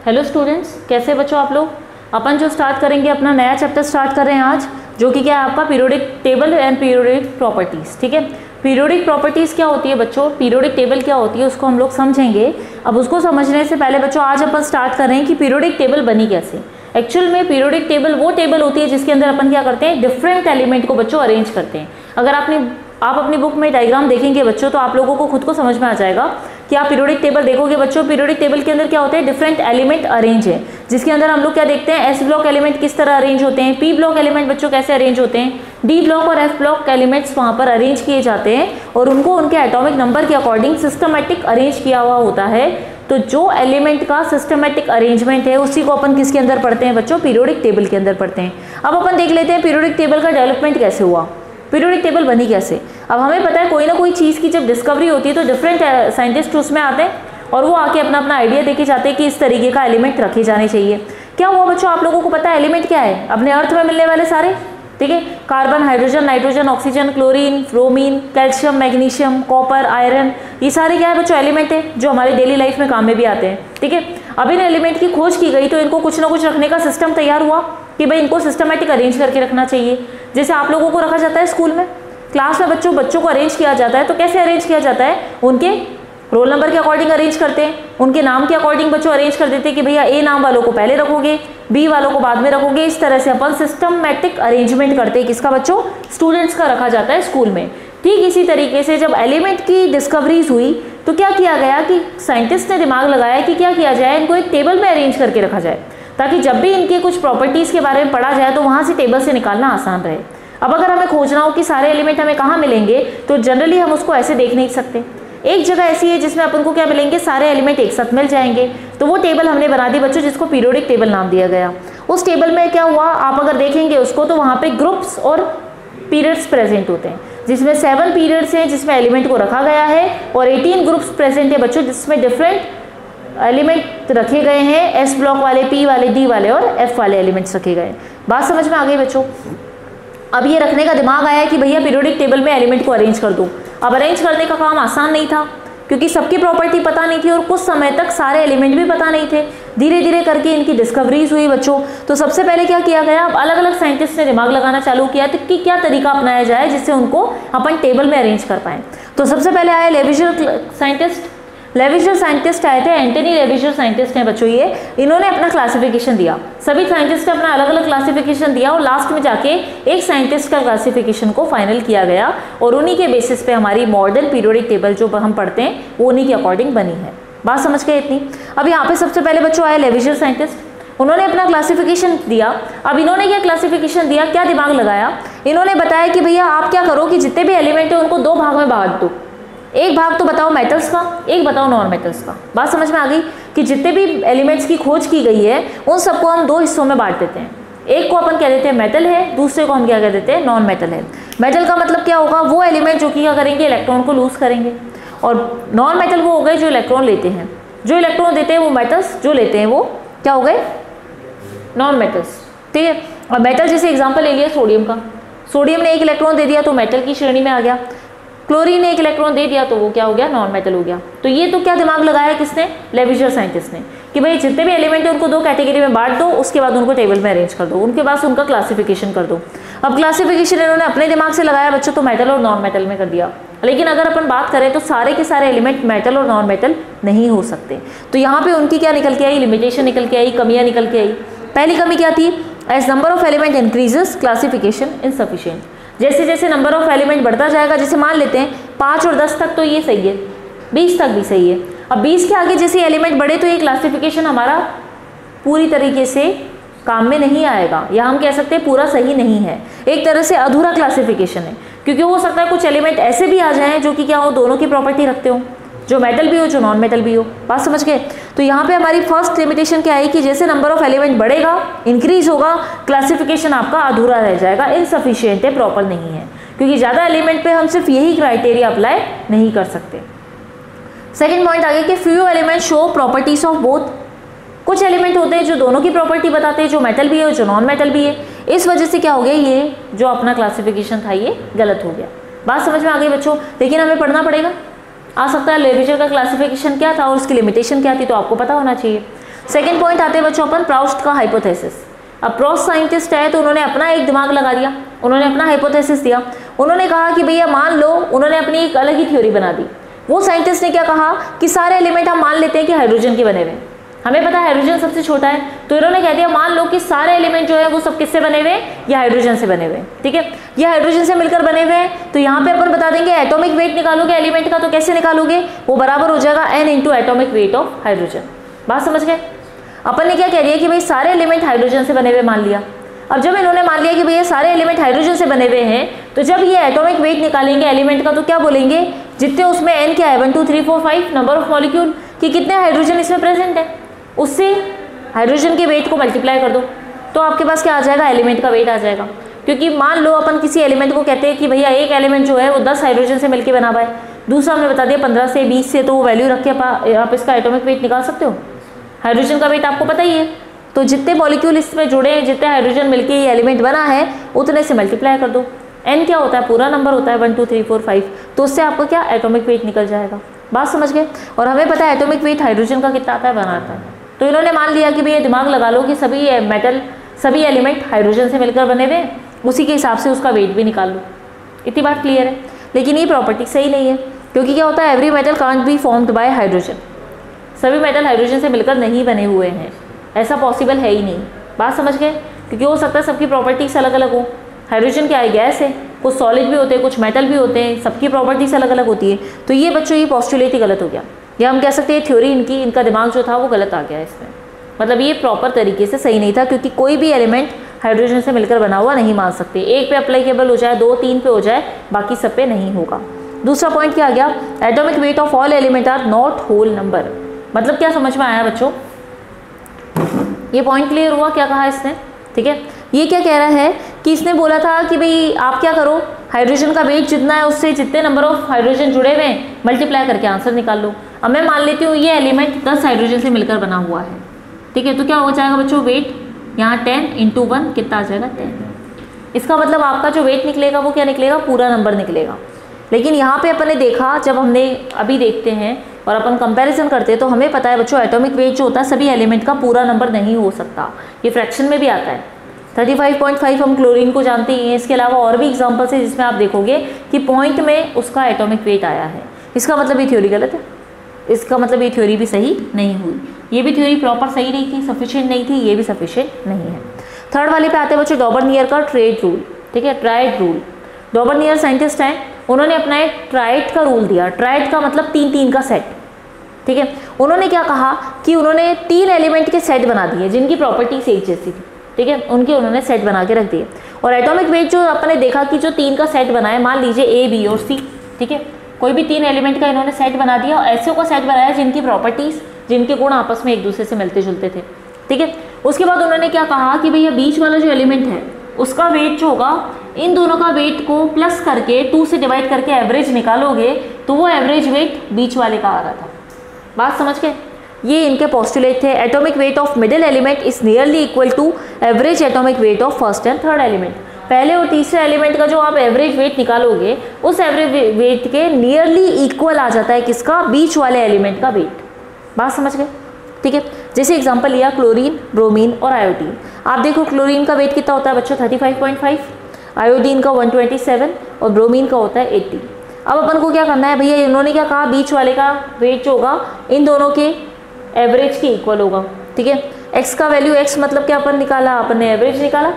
Hello students, कैसे बच्चों आप लोग। अपन जो स्टार्ट करेंगे अपना नया चैप्टर स्टार्ट कर रहे हैं आज, जो कि क्या है आपका periodic table and periodic properties. ठीक है, पीरियोडिक प्रॉपर्टीज़ क्या होती है बच्चों, पीरियोडिक टेबल क्या होती है उसको हम लोग समझेंगे। अब उसको समझने से पहले बच्चों आज अपन स्टार्ट कर रहे हैं कि पीरियोडिक टेबल बनी कैसे। एक्चुअल में पीरियोडिक टेबल वो टेबल होती है जिसके अंदर अपन क्या करते हैं, डिफरेंट एलिमेंट को बच्चों अरेंज करते हैं। अगर आप अपनी बुक में डायग्राम देखेंगे बच्चों तो आप लोगों को खुद को समझ में आ जाएगा कि आप पीरियोडिक टेबल देखोगे बच्चों, पीरियोडिक टेबल के अंदर क्या होता है, डिफरेंट एलिमेंट अरेंज है, जिसके अंदर हम लोग क्या देखते हैं, एस ब्लॉक एलिमेंट किस तरह अरेंज होते हैं, पी ब्लॉक एलिमेंट बच्चों कैसे अरेंज होते हैं, डी ब्लॉक और एफ ब्लॉक एलिमेंट्स वहाँ पर अरेंज किए जाते हैं और उनको उनके एटॉमिक नंबर के अकॉर्डिंग सिस्टमेटिक अरेंज किया हुआ होता है। तो जो एलिमेंट का सिस्टमेटिक अरेंजमेंट है उसी को अपन किसके अंदर पढ़ते हैं बच्चों, पीरियोडिक टेबल के अंदर पढ़ते हैं। अब अपन देख लेते हैं पीरियोडिक टेबल का डेवलपमेंट कैसे हुआ, पीरियोडिक टेबल बनी कैसे। अब हमें पता है कोई ना कोई चीज़ की जब डिस्कवरी होती है तो डिफरेंट साइंटिस्ट उसमें आते हैं और वो आके अपना अपना आइडिया देके जाते हैं कि इस तरीके का एलिमेंट रखे जाने चाहिए। क्या हुआ बच्चों, आप लोगों को पता है एलिमेंट क्या है अपने अर्थ में मिलने वाले सारे, ठीक है, carbon, hydrogen, nitrogen, oxygen, chlorine, bromine, calcium, magnesium, copper, iron, ये सारे क्या है बच्चों, एलिमेंट है जो हमारे डेली लाइफ में काम में भी आते हैं। ठीक है, अब इन एलिमेंट की खोज की गई तो इनको कुछ ना कुछ रखने का सिस्टम तैयार हुआ कि भाई इनको सिस्टमेटिक अरेंज करके रखना चाहिए। जैसे आप लोगों को रखा जाता है स्कूल में, क्लास में बच्चों को अरेंज किया जाता है, तो कैसे अरेंज किया जाता है, उनके रोल नंबर के अकॉर्डिंग अरेंज करते हैं, उनके नाम के अकॉर्डिंग बच्चों अरेंज कर देते हैं कि भैया ए नाम वालों को पहले रखोगे, बी वालों को बाद में रखोगे। इस तरह से अपन सिस्टमैटिक अरेंजमेंट करते हैं, किसका बच्चों, स्टूडेंट्स का रखा जाता है स्कूल में। ठीक इसी तरीके से जब एलिमेंट की डिस्कवरीज हुई तो क्या किया गया कि साइंटिस्ट ने दिमाग लगाया कि क्या किया जाए, इनको एक टेबल में अरेंज करके रखा जाए ताकि जब भी इनके कुछ प्रॉपर्टीज़ के बारे में पढ़ा जाए तो वहाँ से टेबल से निकालना आसान रहे। अब अगर हमें खोजना हो कि सारे एलिमेंट हमें कहाँ मिलेंगे तो जनरली हम उसको ऐसे देख नहीं सकते। एक जगह ऐसी है जिसमें अपन को क्या मिलेंगे, सारे एलिमेंट एक साथ मिल जाएंगे, तो वो टेबल हमने बना दी बच्चों जिसको पीरियोडिक टेबल नाम दिया गया। उस टेबल में क्या हुआ, आप अगर देखेंगे उसको तो वहाँ पे ग्रुप्स और पीरियड्स प्रेजेंट होते हैं, जिसमें 7 पीरियड्स हैं जिसमें एलिमेंट को रखा गया है और 18 ग्रुप्स प्रेजेंट है बच्चों जिसमें डिफरेंट एलिमेंट रखे गए हैं, एस ब्लॉक वाले, पी वाले, डी वाले और एफ वाले एलिमेंट्स रखे गए। बात समझ में आ गई बच्चों। अब ये रखने का दिमाग आया कि भैया पीरियोडिक टेबल में एलिमेंट को अरेंज कर दूं। अब अरेंज करने का काम आसान नहीं था क्योंकि सबकी प्रॉपर्टी पता नहीं थी और कुछ समय तक सारे एलिमेंट भी पता नहीं थे। धीरे धीरे करके इनकी डिस्कवरीज हुई बच्चों। तो सबसे पहले क्या किया गया, अब अलग अलग साइंटिस्ट ने दिमाग लगाना चालू किया तो कि क्या तरीका अपनाया जाए जिससे उनको अपन टेबल में अरेंज कर पाएँ। तो सबसे पहले आए लेविजर साइंटिस्ट आए थे, एंटनी लेविजर साइंटिस्ट हैं बच्चों ये। इन्होंने अपना क्लासिफिकेशन दिया, सभी साइंटिस्ट ने अपना अलग अलग क्लासिफिकेशन दिया और लास्ट में जाके एक साइंटिस्ट का क्लासिफिकेशन को फाइनल किया गया और उन्हीं के बेसिस पे हमारी मॉडर्न पीरियोडिक टेबल जो हम पढ़ते हैं वो उन्हीं के अकॉर्डिंग बनी है। बात समझ गए इतनी। अब यहाँ पे सबसे पहले बच्चों आए लेविजर साइंटिस्ट, उन्होंने अपना क्लासिफिकेशन दिया। अब इन्होंने क्या क्लासिफिकेशन दिया, क्या दिमाग लगाया, इन्होंने बताया कि भैया आप क्या करो कि जितने भी एलिमेंट है उनको 2 भाग में बांट दो, एक भाग तो बताओ मेटल्स का, एक बताओ नॉन मेटल्स का। बात समझ में आ गई कि जितने भी एलिमेंट्स की खोज की गई है उन सबको हम 2 हिस्सों में बांट देते हैं। एक को अपन कह देते हैं मेटल है, दूसरे को हम क्या कह देते हैं, नॉन मेटल है। मेटल का मतलब क्या होगा, वो एलिमेंट जो कि क्या करेंगे, इलेक्ट्रॉन को लूज करेंगे, और नॉन मेटल वो हो गए जो इलेक्ट्रॉन लेते हैं। जो इलेक्ट्रॉन देते हैं वो मेटल्स, जो लेते हैं वो क्या हो गए, नॉन मेटल्स। ठीक है, और मेटल जैसे एग्जाम्पल ले लिया सोडियम का, सोडियम ने 1 इलेक्ट्रॉन दे दिया तो मेटल की श्रेणी में आ गया। क्लोरीन ने 1 इलेक्ट्रॉन दे दिया तो वो क्या हो गया, नॉन मेटल हो गया। तो ये तो क्या दिमाग लगाया किसने, लेविजर साइंटिस्ट ने, कि भाई जितने भी एलिमेंट है उनको 2 कैटेगरी में बांट दो, उसके बाद उनको टेबल में अरेंज कर दो, उनके पास उनका क्लासिफिकेशन कर दो। अब क्लासिफिकेशन इन्होंने अपने दिमाग से लगाया बच्चों तो मेटल और नॉन मेटल में कर दिया। लेकिन अगर अपन बात करें तो सारे के सारे एलिमेंट मेटल और नॉन मेटल नहीं हो सकते। तो यहाँ पे उनकी क्या निकल के आई, लिमिटेशन निकल के आई, कमियाँ निकल के आई। पहली कमी क्या थी, as number of element increases classification insufficient. जैसे जैसे नंबर ऑफ एलिमेंट बढ़ता जाएगा, जैसे मान लेते हैं 5 और 10 तक तो ये सही है, 20 तक भी सही है। अब 20 के आगे जैसे एलिमेंट बढ़े तो ये क्लासिफिकेशन हमारा पूरी तरीके से काम में नहीं आएगा, या हम कह सकते हैं पूरा सही नहीं है, एक तरह से अधूरा क्लासिफिकेशन है। क्योंकि हो सकता है कुछ एलिमेंट ऐसे भी आ जाएं जो कि क्या हो, दोनों की प्रॉपर्टी रखते हो, जो मेटल भी हो जो नॉन मेटल भी हो। बात समझ गए। तो यहाँ पे हमारी फर्स्ट लिमिटेशन क्या है कि जैसे नंबर ऑफ एलिमेंट बढ़ेगा, इंक्रीज होगा, क्लासिफिकेशन आपका अधूरा रह जाएगा, इनसफिशिएंट है, प्रॉपर नहीं है, क्योंकि ज़्यादा एलिमेंट पे हम सिर्फ यही क्राइटेरिया अप्लाई नहीं कर सकते। सेकेंड पॉइंट आगे कि few element show properties of both. कुछ एलिमेंट होते हैं जो दोनों की प्रॉपर्टी बताते हैं, जो मेटल भी है जो नॉन मेटल भी है। इस वजह से क्या हो गया, ये जो अपना क्लासिफिकेशन था ये गलत हो गया। बात समझ में आ गई बच्चों। लेकिन हमें पढ़ना पड़ेगा, आ सकता है लेविजर का क्लासिफिकेशन क्या था और उसकी लिमिटेशन क्या थी, तो आपको पता होना चाहिए। सेकेंड पॉइंट आते हैं बच्चों अपन प्राउस्ट का हाइपोथेसिस। अब प्रोस्ट साइंटिस्ट है तो उन्होंने अपना एक दिमाग लगा दिया, उन्होंने अपना हाइपोथेसिस दिया। उन्होंने कहा कि भैया मान लो, उन्होंने अपनी एक अलग ही थ्योरी बना दी। वो साइंटिस्ट ने क्या कहा कि सारे एलिमेंट हम मान लेते हैं कि हाइड्रोजन के बने हुए हैं, हमें पता है हाइड्रोजन सबसे छोटा है, तो इन्होंने कह दिया मान लो कि सारे एलिमेंट जो है वो सब किससे बने हुए हैं, ये हाइड्रोजन से बने हुए हैं। ठीक है, ये हाइड्रोजन से मिलकर बने हुए हैं, तो यहाँ पे अपन बता देंगे एटॉमिक वेट निकालोगे एलिमेंट का, तो कैसे निकालोगे, वो बराबर हो जाएगा n into atomic weight of hydrogen. बात समझ गए। अपन ने क्या कह दिया कि भाई सारे एलिमेंट हाइड्रोजन से बने हुए मान लिया। अब जब इन्होंने मान लिया कि भैया सारे एलिमेंट हाइड्रोजन से बने हुए हैं, तो जब ये एटॉमिक वेट निकालेंगे एलिमेंट का तो क्या बोलेंगे, जितने उसमें n क्या है 1 2 3 4 5 नंबर ऑफ मॉलिक्यूल कि कितने हाइड्रोजन इसमें प्रेजेंट है, उससे हाइड्रोजन के वेट को मल्टीप्लाई कर दो तो आपके पास क्या आ जाएगा, एलिमेंट का वेट आ जाएगा। क्योंकि मान लो अपन किसी एलिमेंट को कहते हैं कि भैया एक एलिमेंट जो है वो 10 हाइड्रोजन से मिलकर बना हुआ है, दूसरा हमने बता दिया 15 से 20 से, तो वो वैल्यू रख के आप इसका एटॉमिक वेट निकाल सकते हो। हाइड्रोजन का वेट आपको पता ही है, तो जितने मॉलिक्यूल इसमें जुड़े हैं, जितने हाइड्रोजन मिलके ये एलिमेंट बना है, उतने से मल्टीप्लाई कर दो। n क्या होता है, पूरा नंबर होता है 1 2 3 4 5, तो उससे आपको क्या एटॉमिक वेट निकल जाएगा। बात समझ गए। और हमें पता है एटॉमिक वेट हाइड्रोजन का कितना आता है, बनाता है। तो इन्होंने मान लिया कि भैया दिमाग लगा लो कि सभी मेटल, सभी एलिमेंट हाइड्रोजन से मिलकर बने हुए, उसी के हिसाब से उसका वेट भी निकाल लो। इतनी बात क्लियर है। लेकिन ये प्रॉपर्टी सही नहीं है, क्योंकि क्या होता है, every metal can't be formed by hydrogen. सभी मेटल हाइड्रोजन से मिलकर नहीं बने हुए हैं, ऐसा पॉसिबल है ही नहीं। बात समझ गए। क्योंकि हो सकता है सबकी प्रॉपर्टीज अलग अलग हो। हाइड्रोजन क्या है, गैस है, कुछ सॉलिड भी होते हैं, कुछ मेटल भी होते हैं, सबकी प्रॉपर्टीज अलग अलग होती है। तो ये बच्चों ये पॉस्टुलेट ही गलत हो गया, या हम कह सकते हैं थ्योरी इनका दिमाग जो था वो गलत आ गया इसमें। मतलब ये प्रॉपर तरीके से सही नहीं था, क्योंकि कोई भी एलिमेंट हाइड्रोजन से मिलकर बना हुआ नहीं मान सकते। एक पे अप्लीकेबल हो जाए, 2 3 पे हो जाए, बाकी सब पे नहीं होगा। दूसरा पॉइंट क्या आ गया, atomic weight of all element are not whole number. मतलब क्या समझ में आया बच्चों, ये पॉइंट क्लियर हुआ क्या कहा इसने। ठीक है, ये क्या कह रहा है कि इसने बोला था कि भाई आप क्या करो, हाइड्रोजन का वेट जितना है उससे जितने नंबर ऑफ हाइड्रोजन जुड़े हुए हैं मल्टीप्लाई करके आंसर निकाल लो। अब मैं मान लेती हूँ ये एलिमेंट 10 हाइड्रोजन से मिलकर बना हुआ है। ठीक है, तो क्या हो जाएगा बच्चों, वेट यहाँ 10 इंटू 1 कितना आ जाएगा, 10। इसका मतलब आपका जो वेट निकलेगा वो क्या निकलेगा, पूरा नंबर निकलेगा। लेकिन यहाँ पे अपन ने देखा, जब हमने अभी देखते हैं और अपन कंपैरिजन करते हैं, तो हमें पता है बच्चों एटॉमिक वेट जो होता है सभी एलिमेंट का पूरा नंबर नहीं हो सकता, ये फ्रैक्शन में भी आता है। 35.5 हम क्लोरीन को जानते ही हैं। इसके अलावा और भी एग्जांपल्स है जिसमें आप देखोगे कि पॉइंट में उसका एटॉमिक वेट आया है। इसका मतलब ये थ्योरी गलत है, इसका मतलब ये थ्योरी भी सही नहीं हुई। ये भी थ्योरी प्रॉपर सही नहीं थी, सफिशिएंट नहीं थी, ये भी सफिशिएंट नहीं है। थर्ड वाले पे आते हैं बच्चों डॉबरनियर का ट्रेड रूल। ठीक है, ट्राइड रूल। डॉबरनियर साइंटिस्ट हैं, उन्होंने अपना एक ट्राइड का रूल दिया। ट्राइड का मतलब 3-3 का सेट। ठीक है, उन्होंने क्या कहा कि उन्होंने 3 एलिमेंट के सेट बना दिए जिनकी प्रॉपर्टीज एक जैसी थी। ठीक है, उनके उन्होंने सेट बना के रख दिए। और एटॉमिक वेट जो अपने देखा कि जो 3 का सेट बनाया, मान लीजिए A, B और C। ठीक है, कोई भी 3 एलिमेंट का इन्होंने सेट बना दिया और ऐसे का सेट बनाया जिनकी प्रॉपर्टीज, जिनके गुण आपस में एक दूसरे से मिलते जुलते थे। ठीक है, उसके बाद उन्होंने क्या कहा कि भैया बीच वाला जो एलिमेंट है उसका वेट जो होगा, इन दोनों का वेट को प्लस करके 2 से डिवाइड करके एवरेज निकालोगे तो वो एवरेज वेट बीच वाले का आ रहा था। बात समझ गए। ये इनके पोस्टुलेट थे। Atomic weight of middle element is nearly equal to average atomic weight of first and third element. पहले और तीसरे एलिमेंट का जो आप एवरेज वेट निकालोगे उस एवरेज वेट के नियरली इक्वल आ जाता है किसका, बीच वाले एलिमेंट का वेट। बात समझ गए। ठीक है, जैसे एग्जांपल लिया क्लोरीन, ब्रोमीन और आयोडीन। आप देखो क्लोरीन का वेट कितना होता है बच्चों, 35.5, आयोडीन का 127 और ब्रोमीन का होता है 80। अब अपन को क्या करना है भैया, इन्होंने क्या कहा, बीच वाले का वेट जो होगा इन दोनों के एवरेज के इक्वल होगा। ठीक है, x का वैल्यू, x मतलब क्या अपन निकाला, अपन ने एवरेज निकाला।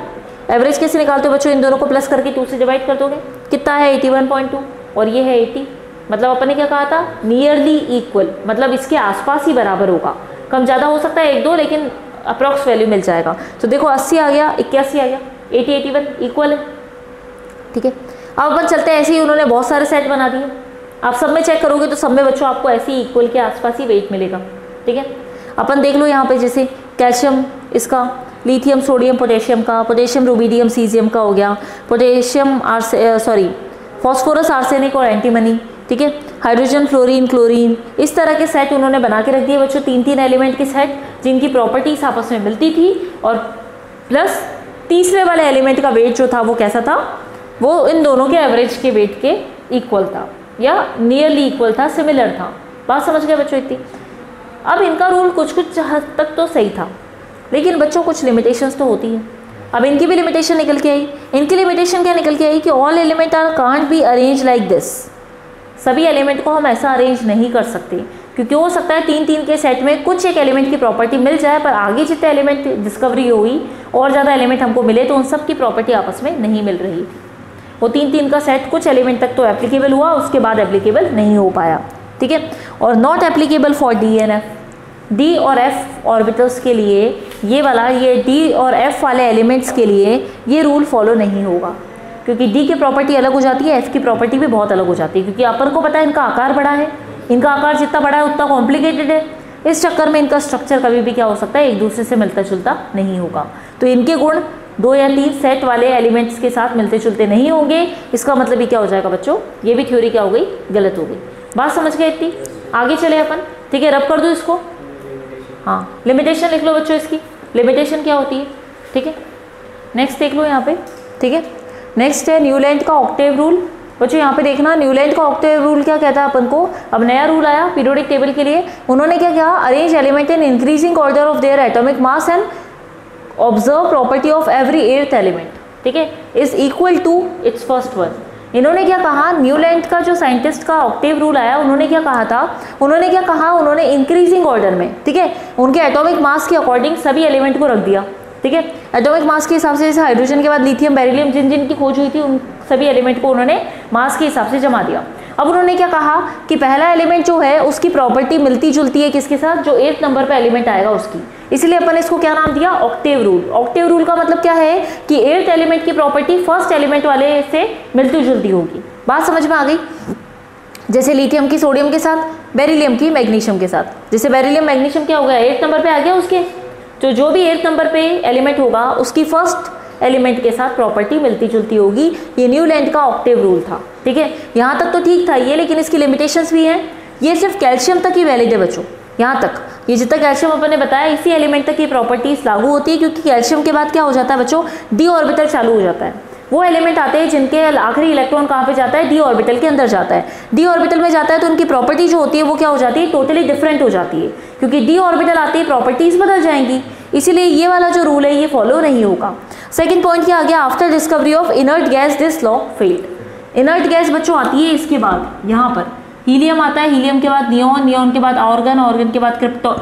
एवरेज कैसे निकालते हो बच्चों, इन दोनों को प्लस करके 2 से डिवाइड कर दोगे, कितना है 81.2 और ये है 80। मतलब अपन ने क्या कहा था, नियरली इक्वल, मतलब इसके आसपास ही बराबर होगा। कम ज़्यादा हो सकता है 1-2, लेकिन अप्रॉक्स वैल्यू मिल जाएगा। तो देखो 80 आ गया, 81 आ गया, 80 81 इक्वल है। ठीक है, अब अपन चलते हैं। ऐसे ही उन्होंने बहुत सारे सेट बना दिए। आप सब में चेक करोगे तो सब में बच्चों आपको ऐसे ही इक्वल के आसपास ही वेट मिलेगा। ठीक है, अपन देख लो यहाँ पे जैसे कैल्शियम इसका, लिथियम सोडियम पोटेशियम का, पोटेशियम रुबीडियम सीजियम का हो गया, पोटेशियम फॉस्फोरस आर्सेनिक और एंटीमनी। ठीक है, हाइड्रोजन फ्लोरीन क्लोरीन, इस तरह के सेट उन्होंने बना के रख दिए बच्चों। 3-3 एलिमेंट के सेट जिनकी प्रॉपर्टीज आपस में मिलती थी, और प्लस तीसरे वाले एलिमेंट का वेट जो था वो कैसा था, वो इन दोनों के एवरेज के वेट के इक्वल था या नियरली इक्वल था, सिमिलर था। बात समझ गए बच्चों इतनी। अब इनका रूल कुछ कुछ हद तक तो सही था, लेकिन बच्चों कुछ लिमिटेशंस तो होती है। अब इनकी भी लिमिटेशन निकल के आई। इनकी लिमिटेशन क्या निकल के आई कि all element are can't be arrange like this. सभी एलिमेंट को हम ऐसा अरेंज नहीं कर सकते, क्योंकि हो सकता है 3-3 के सेट में कुछ एक एलिमेंट की प्रॉपर्टी मिल जाए, पर आगे जितने एलिमेंट डिस्कवरी हुई और ज़्यादा एलिमेंट हमको मिले तो उन सब की प्रॉपर्टी आपस में नहीं मिल रही थी। वो 3-3 का सेट कुछ एलिमेंट तक तो एप्लीकेबल हुआ, उसके बाद एप्लीकेबल नहीं हो पाया, ठीक है। और not applicable for D and F. D और एफ ऑर्बिटल्स के लिए ये वाला, ये डी और एफ वाले एलिमेंट्स के लिए ये रूल फॉलो नहीं होगा, क्योंकि डी की प्रॉपर्टी अलग हो जाती है, एफ की प्रॉपर्टी भी बहुत अलग हो जाती है, क्योंकि अपन को पता है इनका आकार बड़ा है, इनका आकार जितना बड़ा है उतना कॉम्प्लिकेटेड है। इस चक्कर में इनका स्ट्रक्चर कभी भी क्या हो सकता है, एक दूसरे से मिलता जुलता नहीं होगा। तो इनके गुण 2 या 3 सेट वाले एलिमेंट्स के साथ मिलते जुलते नहीं होंगे। इसका मतलब ये क्या हो जाएगा बच्चों, ये भी थ्योरी क्या हो गई, गलत हो गई। बात समझ गए इतनी? आगे चले अपन, ठीक है। रब कर दो इसको। हाँ, लिमिटेशन लिख लो बच्चों इसकी, लिमिटेशन क्या होती है, ठीक है। नेक्स्ट देख लो यहाँ पे, ठीक है। नेक्स्ट है न्यूलैंड का ऑक्टेव रूल। बच्चों यहाँ पे देखना, न्यूलैंड का ऑक्टेव रूल क्या कहता है अपन को। अब नया रूल आया पीरियोडिक टेबल के लिए। उन्होंने क्या किया, arrange element in increasing order of their atomic mass and observe property of every 8th element, ठीक है, is equal to its first one. इन्होंने क्या कहा, न्यूलैंड का जो साइंटिस्ट का ऑक्टेव रूल आया, उन्होंने क्या कहा था, उन्होंने इंक्रीजिंग ऑर्डर में, ठीक है, उनके एटॉमिक मास के अकॉर्डिंग सभी एलिमेंट को रख दिया, ठीक है। एटॉमिक मास के हिसाब से, जैसे हाइड्रोजन के बाद लिथियम, बेरिलियम, जिन जिन की खोज हुई थी उन सभी एलिमेंट को उन्होंने मास के हिसाब से जमा दिया। अब उन्होंने क्या कहा कि पहला एलिमेंट जो है उसकी प्रॉपर्टी मिलती जुलती है किसके साथ, जो 8th नंबर पे एलिमेंट आएगा उसकी, इसलिए अपन इसको क्या नाम दिया, ऑक्टेव रूल। ऑक्टेव रूल का मतलब क्या है कि 8th एलिमेंट की प्रॉपर्टी फर्स्ट एलिमेंट वाले से मिलती जुलती होगी। बात समझ में आ गई? जैसे लिथियम की सोडियम के साथ, बेरिलियम की मैग्नीशियम के साथ। जैसे बेरिलियम मैग्नीशियम क्या हो गया, 8th नंबर पे आ गया उसके, तो जो भी 8th नंबर पे एलिमेंट होगा उसकी फर्स्ट एलिमेंट के साथ प्रॉपर्टी मिलती जुलती होगी। ये न्यूलैंड का ऑक्टेव रूल था, ठीक है। यहाँ तक तो ठीक था ये, लेकिन इसकी लिमिटेशंस भी हैं। ये सिर्फ कैल्शियम तक ही वैलिड है बच्चों, यहाँ तक। ये जितना कैल्शियम अपन ने बताया इसी एलिमेंट तक ये प्रॉपर्टीज लागू होती है, क्योंकि कैल्शियम के बाद क्या हो जाता है बच्चों, डी ऑर्बिटल चालू हो जाता है। वो एलिमेंट आते हैं जिनके आखिरी इलेक्ट्रॉन कहाँ पे जाता है, डी ऑर्बिटल के अंदर जाता है। डी ऑर्बिटल में जाता है तो उनकी प्रॉपर्टी जो होती है वो क्या हो जाती है, टोटली डिफरेंट हो जाती है, क्योंकि डी ऑर्बिटल आते ही प्रॉपर्टीज बदल जाएंगी। इसीलिए ये वाला जो रूल है ये फॉलो नहीं होगा। सेकंड पॉइंट क्या आ गया, after discovery of inert gas this law failed. Inert gas बच्चों आती है इसके बाद, यहाँ पर हीलियम आता है, हीलियम के बाद नियोन, नियोन के बाद ऑर्गन, ऑर्गन के बाद क्रिप्टो,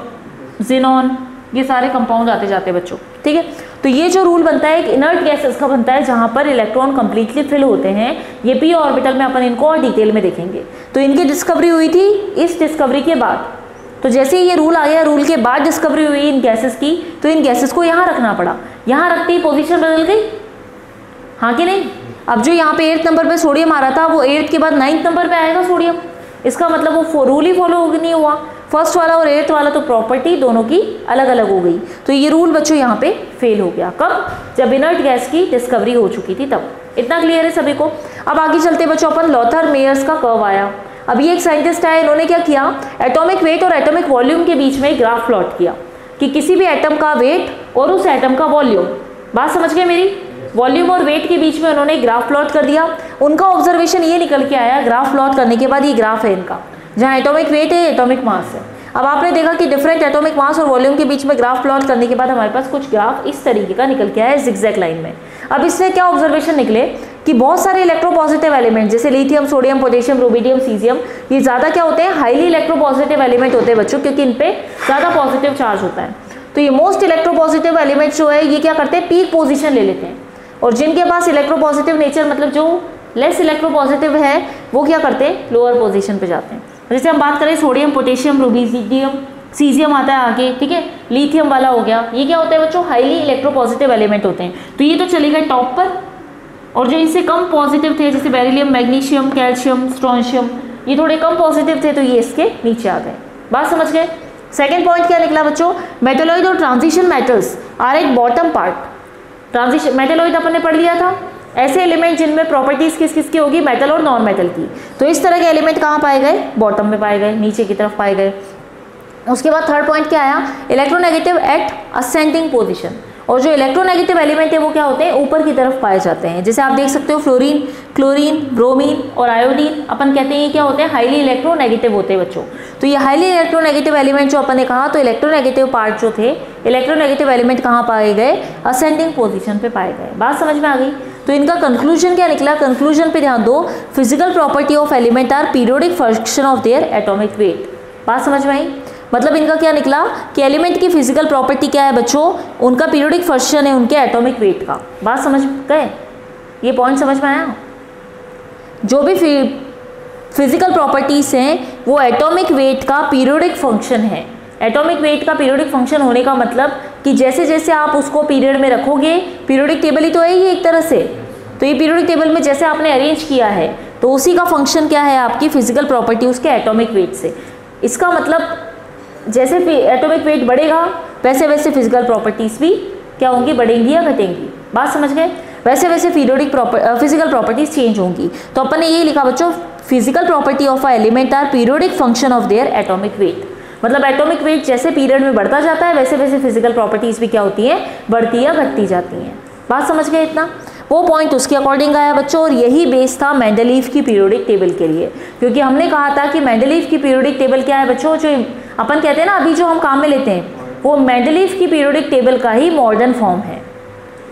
जिनॉन, ये सारे कंपाउंड आते जाते हैं बच्चों, ठीक है। तो ये जो रूल बनता है एक इनर्ट गैसेस का बनता है, जहाँ पर इलेक्ट्रॉन कंप्लीटली फिल होते हैं। ये पी ऑर्बिटल में अपन इनको और डिटेल में देखेंगे। तो इनकी डिस्कवरी हुई थी इस डिस्कवरी के बाद। तो जैसे ये रूल आ गया, रूल के बाद डिस्कवरी हुई इन गैसेस की, तो इन गैसेस को यहाँ रखना पड़ा। यहाँ रखते ही पोजीशन बदल गई, हाँ कि नहीं। अब जो यहाँ पे 8th नंबर पे सोडियम आ रहा था, वो 8th के बाद 9th नंबर पे आएगा सोडियम। इसका मतलब वो रूल ही फॉलो नहीं हुआ, फर्स्ट वाला और 8th वाला तो प्रॉपर्टी दोनों की अलग अलग हो गई। तो ये रूल बच्चों यहाँ पे फेल हो गया। कब? जब इनर्ट गैस की डिस्कवरी हो चुकी थी तब। इतना क्लियर है सभी को? अब आगे चलते बच्चों, अपन लॉथर मेयर्स का कर्व आया। अभी एक साइंटिस्ट आया, इन्होंने क्या किया, एटॉमिक वेट और एटॉमिक वॉल्यूम के बीच में ग्राफ प्लॉट किया कि किसी भी एटम का वेट और उस एटम का वॉल्यूम, बात समझ गए मेरी, वॉल्यूम और वेट के बीच में उन्होंने ग्राफ प्लॉट कर दिया। उनका ऑब्जर्वेशन ये निकल के आया, ग्राफ प्लॉट करने के बाद ये ग्राफ है इनका, जहाँ एटॉमिक वेट है, एटॉमिक मास है। अब आपने देखा कि डिफरेंट एटॉमिक मास और वॉल्यूम के बीच में ग्राफ प्लॉट करने के बाद हमारे पास कुछ ग्राफ इस तरीके का निकल के आया है जिगजैग लाइन में। अब इससे क्या ऑब्जर्वेशन निकले कि बहुत सारे इलेक्ट्रोपॉजिटिव एलिमेंट जैसे lithium, sodium, potassium, rubidium, caesium, ये ज़्यादा क्या होते हैं, हाईली इलेक्ट्रोपॉजिटिव एलिमेंट होते हैं बच्चों, क्योंकि इन पे ज़्यादा पॉजिटिव चार्ज होता है। तो ये मोस्ट इलेक्ट्रोपॉजिटिव एलिमेंट जो है ये क्या करते हैं, पीक पोजिशन ले लेते हैं, और जिनके पास इलेक्ट्रोपॉजिटिव नेचर मतलब जो लेस इलेक्ट्रोपॉजिटिव है वो क्या करते हैं, लोअर पोजीशन पे जाते हैं। जैसे हम बात करें सोडियम, पोटेशियम, रुबिडियम, सीजियम आता है आगे, ठीक है, लिथियम वाला हो गया, ये क्या होता है बच्चों, हाईली इलेक्ट्रोपॉजिटिव एलिमेंट होते हैं। तो ये तो चले गए टॉप पर, और जो इनसे कम पॉजिटिव थे जैसे बेरिलियम, मैग्नीशियम, कैल्शियम, स्ट्रोंशियम, ये थोड़े कम पॉजिटिव थे तो ये इसके नीचे आ गए। बात समझ गए? सेकेंड पॉइंट क्या निकला बच्चों, मेटलॉइड और transition metals are at bottom part. Transition metalloid अपन ने पढ़ लिया था, ऐसे एलिमेंट जिनमें प्रॉपर्टीज किस किस की होगी, मेटल और नॉन मेटल की। तो इस तरह के एलिमेंट कहाँ पाए गए, बॉटम में पाए गए, नीचे की तरफ पाए गए। उसके बाद थर्ड पॉइंट क्या आया, इलेक्ट्रोनेगेटिव एट असेंडिंग पोजीशन। और जो इलेक्ट्रोनेगेटिव एलिमेंट है वो क्या होते हैं, ऊपर की तरफ पाए जाते हैं। जैसे आप देख सकते हो फ्लोरीन, क्लोरीन, ब्रोमीन और आयोडीन, अपन कहते हैं ये क्या होते हैं, हाईली इलेक्ट्रोनेगेटिव होते हैं बच्चों। तो ये हाईली इलेक्ट्रोनेगेटिव एलिमेंट जो अपन ने कहा, तो इलेक्ट्रोनेगेटिव पार्ट जो थे, इलेक्ट्रोनेगेटिव एलिमेंट कहाँ पाए गए, असेंडिंग पोजीशन पे पाए गए। बात समझ में आ गई। तो इनका कंक्लूजन क्या निकला, कंक्लूजन पे ध्यान दो, physical property of element are periodic function of their atomic weight. बात समझ में आई। मतलब इनका क्या निकला कि एलिमेंट की फिजिकल प्रॉपर्टी क्या है बच्चों, उनका पीरियोडिक फंक्शन है उनके एटॉमिक वेट का। बात समझ गए, ये पॉइंट समझ में आया। जो भी फिजिकल प्रॉपर्टीज हैं वो एटॉमिक वेट का पीरियोडिक फंक्शन है। एटॉमिक वेट का पीरियोडिक फंक्शन होने का मतलब कि जैसे जैसे आप उसको पीरियड में रखोगे, पीरियोडिक टेबल ही तो है ये एक तरह से, तो ये पीरियोडिक टेबल में जैसे आपने अरेंज किया है तो उसी का फंक्शन क्या है, आपकी फिजिकल प्रॉपर्टी उसके एटॉमिक वेट से। इसका मतलब जैसे एटॉमिक वेट बढ़ेगा वैसे वैसे फिजिकल प्रॉपर्टीज भी क्या होंगी, बढ़ेंगी या घटेंगी। बात समझ गए। वैसे वैसे पीरियोडिक फिजिकल प्रॉपर्टीज चेंज होंगी। तो अपन ने ये लिखा बच्चों, physical property of a element are periodic function of their atomic weight. मतलब एटॉमिक वेट जैसे पीरियड में बढ़ता जाता है वैसे वैसे फिजिकल प्रॉपर्टीज भी क्या होती हैं, बढ़ती या घटती जाती हैं। बात समझ गए इतना। वो पॉइंट उसके अकॉर्डिंग आया बच्चों, और यही बेस था मेंडलीव की पीरियोडिक टेबल के लिए। क्योंकि हमने कहा था कि मेंडलीव की पीरियोडिक टेबल क्या है बच्चों, जो अपन कहते हैं ना अभी जो हम काम में लेते हैं, वो मेंडलीव की पीरियोडिक टेबल का ही मॉडर्न फॉर्म है।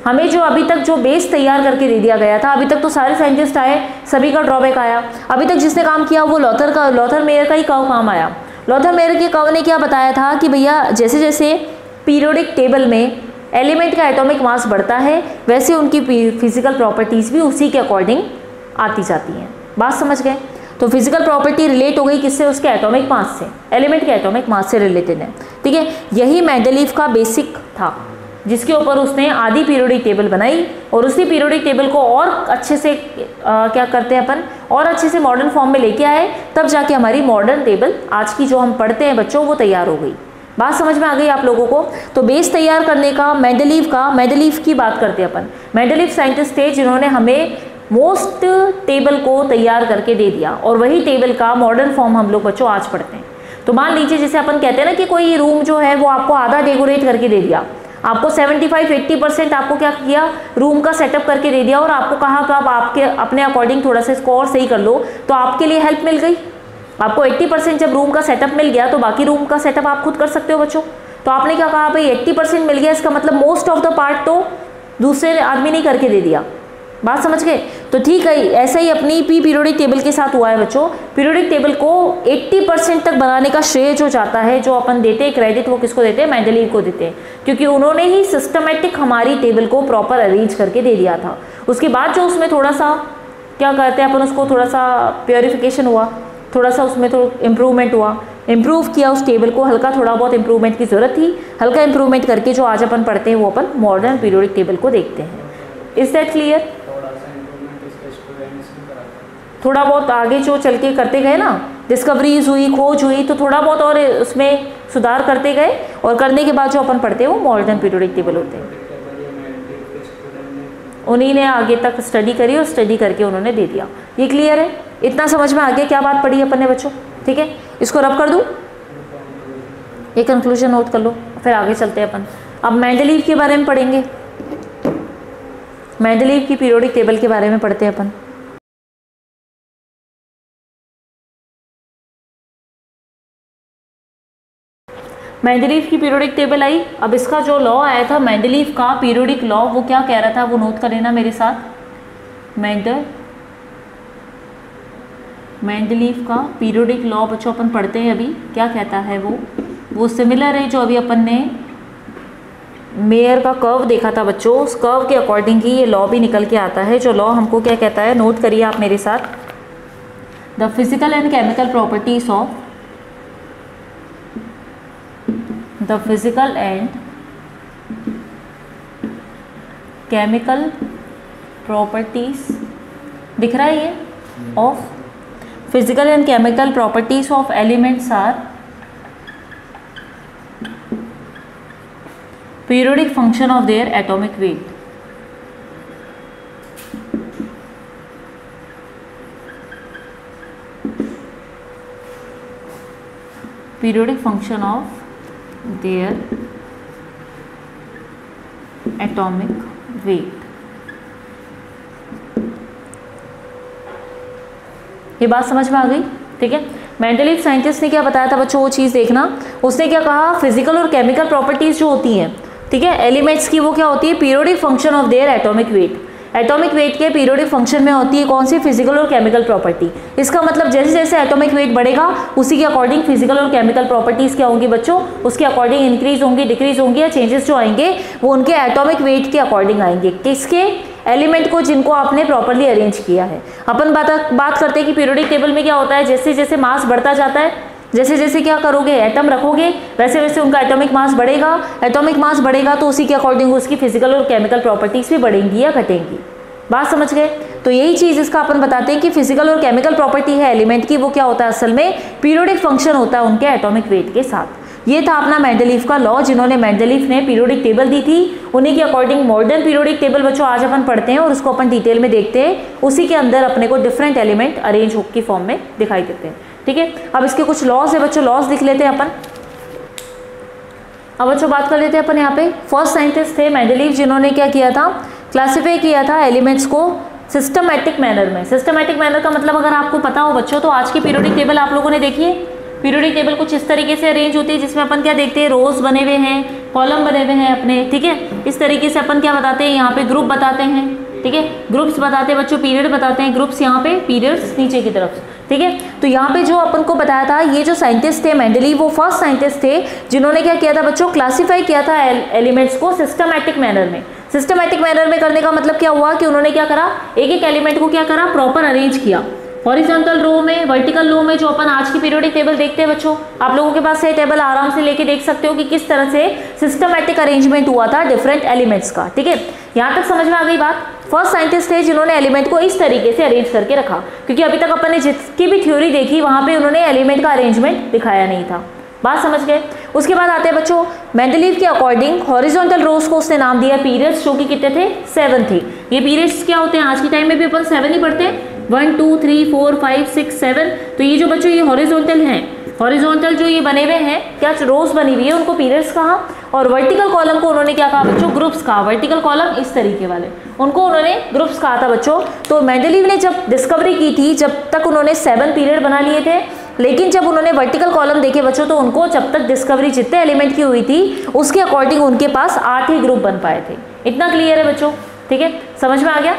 हमें जो अभी तक जो बेस तैयार करके दे दिया गया था, अभी तक तो सारे साइंटिस्ट आए, सभी का ड्रॉबैक आया। अभी तक जिसने काम किया वो लॉथर मेयर का ही काम आया। लॉथर मेयर के कर्व ने क्या बताया था कि भैया जैसे जैसे पीरियोडिक टेबल में एलिमेंट का एटॉमिक मास बढ़ता है वैसे उनकी फिजिकल प्रॉपर्टीज भी उसी के अकॉर्डिंग आती जाती हैं। बात समझ गए। तो फिजिकल प्रॉपर्टी रिलेट हो गई किससे, उसके एटॉमिक मास से, एलिमेंट के एटॉमिक मास से रिलेटेड है। ठीक है, यही मेंडलीव का बेसिक था जिसके ऊपर उसने आधी पीरियोडिक टेबल बनाई, और उसी पीरियोडिक टेबल को और अच्छे से क्या करते हैं अपन, और अच्छे से मॉडर्न फॉर्म में लेके आए, तब जाके हमारी मॉडर्न टेबल आज की जो हम पढ़ते हैं बच्चों वो तैयार हो गई। बात समझ में आ गई आप लोगों को। तो बेस तैयार करने का मेंडलीव की बात करते हैं अपन। मेंडलीव साइंटिस्ट थे जिन्होंने हमें मोस्ट टेबल को तैयार करके दे दिया, और वही टेबल का मॉडर्न फॉर्म हम लोग बच्चों आज पढ़ते हैं। तो मान लीजिए जैसे अपन कहते हैं ना कि कोई रूम जो है वो आपको आधा डेकोरेट करके दे दिया, आपको 75-80% आपको क्या किया, रूम का सेटअप करके दे दिया, और आपको कहा तो आप आपके अपने अकॉर्डिंग थोड़ा सा इसको और सही कर लो, तो आपके लिए हेल्प मिल गई। आपको 80% जब रूम का सेटअप मिल गया तो बाकी रूम का सेटअप आप खुद कर सकते हो बच्चों। तो आपने क्या कहा भाई 80% मिल गया, इसका मतलब मोस्ट ऑफ द पार्ट तो दूसरे आदमी ने करके दे दिया। बात समझ गए। तो ठीक है, ऐसा ही अपनी पीरियोडिक टेबल के साथ हुआ है बच्चों। पीरियोडिक टेबल को 80% तक बनाने का श्रेय जो जाता है, जो अपन देते हैं क्रेडिट, वो किसको देते हैं, मेंडलीव को देते हैं, क्योंकि उन्होंने ही सिस्टमेटिक हमारी टेबल को प्रॉपर अरेंज करके दे दिया था। उसके बाद जो उसमें थोड़ा सा क्या करते हैं अपन, उसको थोड़ा सा प्योरिफिकेशन हुआ, थोड़ा सा उसमें तो इम्प्रूवमेंट हुआ, इम्प्रूव किया उस टेबल को, हल्का थोड़ा बहुत इम्प्रूवमेंट की ज़रूरत थी, हल्का इम्प्रूवमेंट करके जो आज अपन पढ़ते हैं वो अपन मॉडर्न पीरियोडिक टेबल को देखते हैं। Is that clear. थोड़ा बहुत आगे जो चल के करते गए ना, डिस्कवरीज हुई, खोज हुई, तो थोड़ा बहुत और उसमें सुधार करते गए, और करने के बाद जो अपन पढ़ते हैं वो मॉडर्न पीरियोडिक टेबल होते हैं। उन्हीं ने आगे तक स्टडी करी और स्टडी करके उन्होंने दे दिया। ये क्लियर है, इतना समझ में आ गया क्या बात पढ़ी अपन ने बच्चों। ठीक है, इसको रब कर दूं, ये कंक्लूजन नोट कर लो, फिर आगे चलते हैं अपन। अब मेंडलीव के बारे में पढ़ेंगे, मेंडलीव की पीरियोडिक टेबल के बारे में पढ़ते हैं अपन। मेंडलीव की पीरियोडिक टेबल आई। अब इसका जो लॉ आया था मेंडलीव का पीरियोडिक लॉ, वो क्या कह रहा था वो नोट कर लेना मेरे साथ। मेंडलीव का पीरियोडिक लॉ बच्चों अपन पढ़ते हैं अभी, क्या कहता है वो सिमिलर है जो अभी अपन ने मेयर का कर्व देखा था बच्चों, उस कर्व के अकॉर्डिंग ही ये लॉ भी निकल के आता है। जो लॉ हमको क्या कहता है नोट करिए आप मेरे साथ। The physical and chemical properties of the physical and chemical properties, दिख रहा है ये, of physical and chemical properties of elements are periodic function of their atomic weight. Periodic function of their atomic weight. ये बात समझ में आ गई? ठीक है। मेंडलीव साइंटिस्ट ने क्या बताया था बच्चों, वो चीज़ देखना। उसने क्या कहा, फिजिकल और केमिकल प्रॉपर्टीज जो होती हैं, ठीक है, एलिमेंट्स की, वो क्या होती है, periodic function of their atomic wait. Atomic weight के पीरियोडिक फंक्शन में होती है कौन सी, फिजिकल और केमिकल प्रॉपर्टी। इसका मतलब जैसे जैसे एटॉमिक वेट बढ़ेगा उसी के अकॉर्डिंग फिजिकल और केमिकल प्रॉपर्टीज क्या होंगी बच्चों, उसके अकॉर्डिंग इंक्रीज होंगी, डिक्रीज होंगी, या चेंजेस जो आएंगे वो उनके एटॉमिक वेट के अकॉर्डिंग आएंगे। किसके, एलिमेंट को जिनको आपने प्रॉपर्ली अरेंज किया है। अपन बात करते हैं कि पीरियोडिक टेबल में क्या होता है, जैसे जैसे मास बढ़ता जाता है, जैसे जैसे क्या करोगे, एटम रखोगे, वैसे वैसे उनका एटॉमिक मास बढ़ेगा। एटॉमिक मास बढ़ेगा तो उसी के अकॉर्डिंग उसकी फिजिकल और केमिकल प्रॉपर्टीज भी बढ़ेंगी या घटेंगी। बात समझ गए? तो यही चीज़ इसका अपन बताते हैं कि फिजिकल और केमिकल प्रॉपर्टी है एलिमेंट की, वो क्या होता है असल में, पीरियोडिक फंक्शन होता है उनके एटॉमिक वेट के साथ। ये था अपना मेंडलीव का लॉ, जिन्होंने मेंडलीव ने पीरियोडिक टेबल दी थी, उन्हीं के अकॉर्डिंग मॉडर्न पीरियोडिक टेबल बच्चों आज अपन पढ़ते हैं और उसको अपन डिटेल में देखते हैं। उसी के अंदर अपने को डिफरेंट एलिमेंट अरेंज की फॉर्म में दिखाई देते हैं। ठीक है, अब इसके कुछ लॉज है बच्चों, लॉज लिख लेते हैं अपन। अब बच्चों बात कर लेते हैं अपन यहाँ पे। फर्स्ट साइंटिस्ट थे मेंडलीव, जिन्होंने क्या किया था, क्लासिफाई किया था एलिमेंट्स को सिस्टमैटिक मैनर में। सिस्टमैटिक मैनर का मतलब अगर आपको पता हो बच्चों, तो आज की पीरियोडिक टेबल आप लोगों ने देखी है। पीरियोडिक टेबल कुछ इस तरीके से अरेंज होती है, जिसमें अपन क्या देखते हैं, रोज बने हुए हैं, कॉलम बने हुए हैं अपने, ठीक है। इस तरीके से अपन क्या बताते हैं, यहाँ पे ग्रुप बताते हैं, ठीक है, ग्रुप्स बताते हैं बच्चों, पीरियड बताते हैं, ग्रुप्स यहाँ पे, पीरियड्स नीचे की तरफ, ठीक है। तो यहाँ पे जो अपन को बताया था, ये जो साइंटिस्ट थे मेंडलीव, वो फर्स्ट साइंटिस्ट थे जिन्होंने क्या किया था बच्चों, क्लासिफाई किया था एलिमेंट्स को सिस्टमैटिक मैनर में। सिस्टमैटिक मैनर में करने का मतलब क्या हुआ कि उन्होंने क्या करा, एक एक एलिमेंट को क्या करा, प्रॉपर अरेंज किया। हॉरिजॉन्टल रो में, वर्टिकल रो में, जो अपन आज की पीरियोडिक टेबल देखते हैं बच्चों, आप लोगों के पास ये टेबल आराम से लेके देख सकते हो कि किस तरह से सिस्टमैटिक अरेंजमेंट हुआ था डिफरेंट एलिमेंट्स का। ठीक है, यहाँ तक समझ में आ गई बात। फर्स्ट साइंटिस्ट थे जिन्होंने एलिमेंट को इस तरीके से अरेंज करके रखा, क्योंकि अभी तक अपन ने जिसकी भी थ्योरी देखी वहां पे उन्होंने एलिमेंट का अरेंजमेंट दिखाया नहीं था। बात समझ गए? उसके बाद आते हैं बच्चों, मेंडलीव के अकॉर्डिंग हॉरिजॉन्टल रोज को उसने नाम दिया पीरियड्स, जो कि कितने थे, 7 थे। ये पीरियड्स क्या होते हैं, आज के टाइम में भी अपन 7 ही पढ़ते हैं, 1 2 3 4 5 6 7। तो ये जो बच्चों ये हॉरिजॉन्टल हैं, हॉरिजॉन्टल जो ये बने हुए हैं, क्या रोज बनी हुई है, उनको पीरियड्स कहा। और वर्टिकल कॉलम को उन्होंने क्या कहा बच्चों, ग्रुप्स कहा। वर्टिकल कॉलम इस तरीके वाले, उनको उन्होंने ग्रुप्स कहा था बच्चों। तो मेंडलीव ने जब डिस्कवरी की थी, जब तक उन्होंने 7 पीरियड बना लिए थे, लेकिन जब उन्होंने वर्टिकल कॉलम देखे बच्चों, तो उनको जब तक डिस्कवरी जितने एलिमेंट की हुई थी उसके अकॉर्डिंग उनके पास 8 ही ग्रुप बन पाए थे। इतना क्लियर है बच्चों? ठीक है, समझ में आ गया?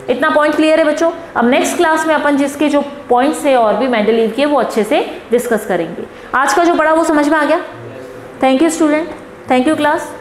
इतना पॉइंट क्लियर है बच्चों? अब नेक्स्ट क्लास में अपन जिसके जो पॉइंट्स है और भी मेंडलीव के, वो अच्छे से डिस्कस करेंगे। आज का जो पढ़ा वो समझ में आ गया? Thank you student, thank you class.